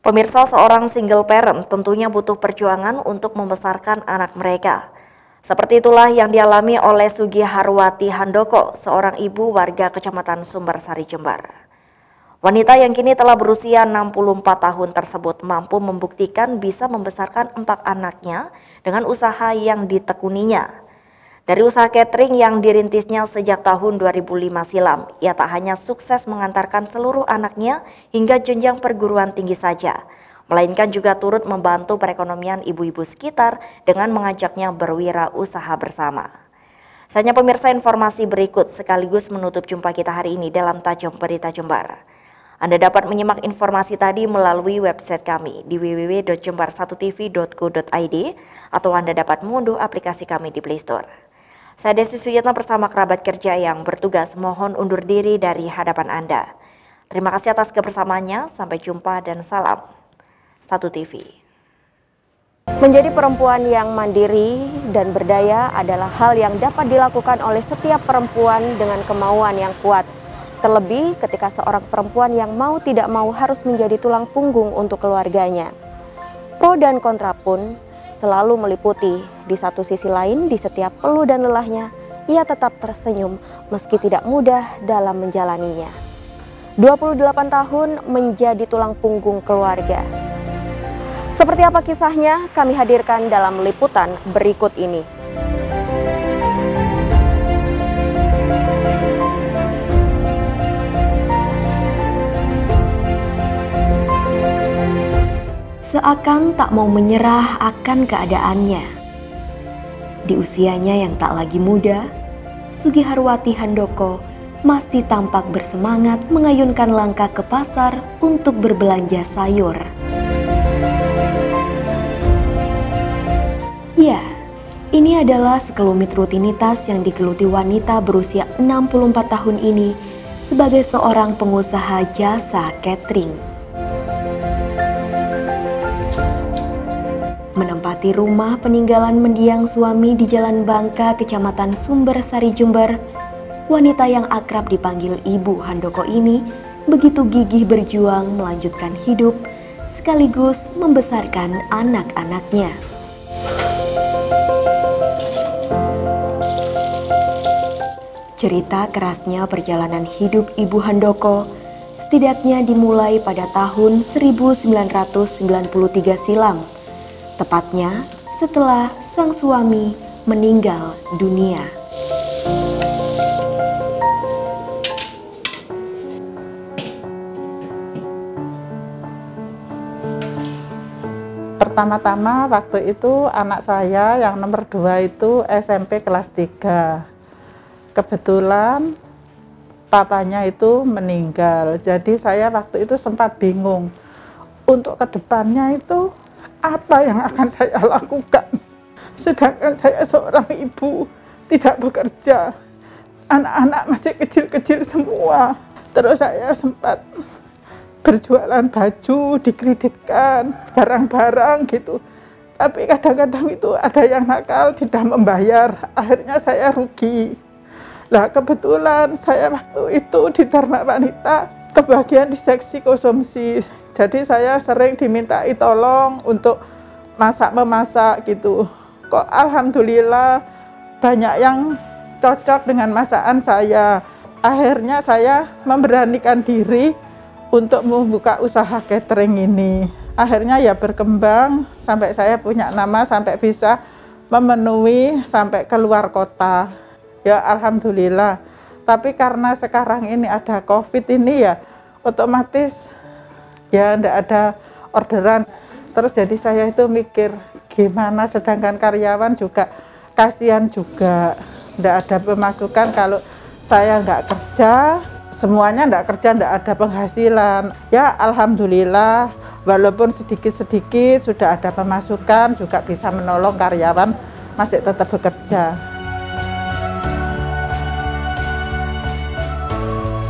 Pemirsa, seorang single parent tentunya butuh perjuangan untuk membesarkan anak mereka. Seperti itulah yang dialami oleh Sugiharwati Handoko, seorang ibu warga Kecamatan Sumbersari, Jember. Wanita yang kini telah berusia 64 tahun tersebut mampu membuktikan bisa membesarkan 4 anaknya dengan usaha yang ditekuninya. Dari usaha catering yang dirintisnya sejak tahun 2005 silam, ia tak hanya sukses mengantarkan seluruh anaknya hingga jenjang perguruan tinggi saja, melainkan juga turut membantu perekonomian ibu-ibu sekitar dengan mengajaknya berwirausaha bersama. Sayangnya pemirsa, informasi berikut sekaligus menutup jumpa kita hari ini dalam Tajam Berita Jember. Anda dapat menyimak informasi tadi melalui website kami di www.jember1tv.co.id atau Anda dapat mengunduh aplikasi kami di Play Store. Saya Desi Suyatno bersama kerabat kerja yang bertugas mohon undur diri dari hadapan Anda. Terima kasih atas kebersamaannya, sampai jumpa dan salam 1TV. Menjadi perempuan yang mandiri dan berdaya adalah hal yang dapat dilakukan oleh setiap perempuan dengan kemauan yang kuat. Terlebih ketika seorang perempuan yang mau tidak mau harus menjadi tulang punggung untuk keluarganya. Pro dan kontra pun selalu meliputi. Di satu sisi lain, di setiap peluh dan lelahnya, ia tetap tersenyum meski tidak mudah dalam menjalaninya. 28 tahun menjadi tulang punggung keluarga. Seperti apa kisahnya, kami hadirkan dalam liputan berikut ini. Seakan tak mau menyerah akan keadaannya. Di usianya yang tak lagi muda, Sugiharwati Handoko masih tampak bersemangat mengayunkan langkah ke pasar untuk berbelanja sayur. Ya, ini adalah sekelumit rutinitas yang digeluti wanita berusia 64 tahun ini sebagai seorang pengusaha jasa catering. Menempati rumah peninggalan mendiang suami di Jalan Bangka, Kecamatan Sumbersari, Jember, wanita yang akrab dipanggil Ibu Handoko ini begitu gigih berjuang melanjutkan hidup sekaligus membesarkan anak-anaknya. Cerita kerasnya perjalanan hidup Ibu Handoko setidaknya dimulai pada tahun 1993 silam. Tepatnya setelah sang suami meninggal dunia. Pertama-tama waktu itu anak saya yang nomor 2 itu SMP kelas 3. Kebetulan papanya itu meninggal. Jadi saya waktu itu sempat bingung untuk kedepannya itu apa yang akan saya lakukan, sedangkan saya seorang ibu tidak bekerja, anak-anak masih kecil-kecil semua. Terus saya sempat berjualan baju, dikreditkan barang-barang gitu, tapi kadang-kadang itu ada yang nakal tidak membayar, akhirnya saya rugi. Nah, kebetulan saya waktu itu di Dharma Wanita kebagian di seksi konsumsi, jadi saya sering dimintai tolong untuk memasak gitu. Kok alhamdulillah banyak yang cocok dengan masakan saya. Akhirnya saya memberanikan diri untuk membuka usaha catering ini. Akhirnya ya berkembang sampai saya punya nama, sampai bisa memenuhi sampai keluar kota. Ya alhamdulillah. Tapi karena sekarang ini ada COVID ini ya, otomatis ya enggak ada orderan. Terus jadi saya itu mikir gimana, sedangkan karyawan juga kasihan juga. Enggak ada pemasukan kalau saya enggak kerja, semuanya enggak kerja, enggak ada penghasilan. Ya alhamdulillah, walaupun sedikit-sedikit sudah ada pemasukan, juga bisa menolong karyawan masih tetap bekerja.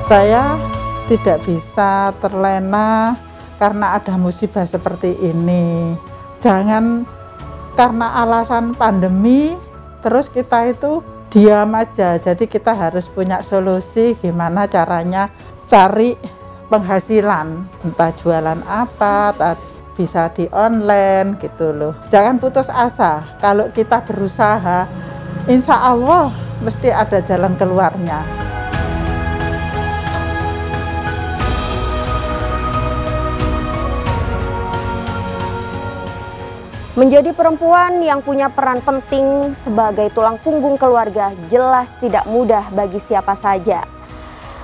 Saya tidak bisa terlena karena ada musibah seperti ini. Jangan karena alasan pandemi terus kita itu diam aja. Jadi kita harus punya solusi gimana caranya cari penghasilan, entah jualan apa, bisa di online gitu loh. Jangan putus asa, kalau kita berusaha, insya Allah mesti ada jalan keluarnya. Menjadi perempuan yang punya peran penting sebagai tulang punggung keluarga jelas tidak mudah bagi siapa saja.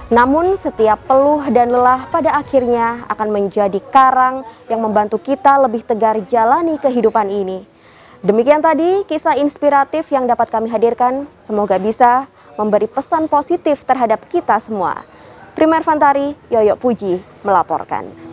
Namun setiap peluh dan lelah pada akhirnya akan menjadi karang yang membantu kita lebih tegar jalani kehidupan ini. Demikian tadi kisah inspiratif yang dapat kami hadirkan, semoga bisa memberi pesan positif terhadap kita semua. Primer Fantari, Yoyo Puji melaporkan.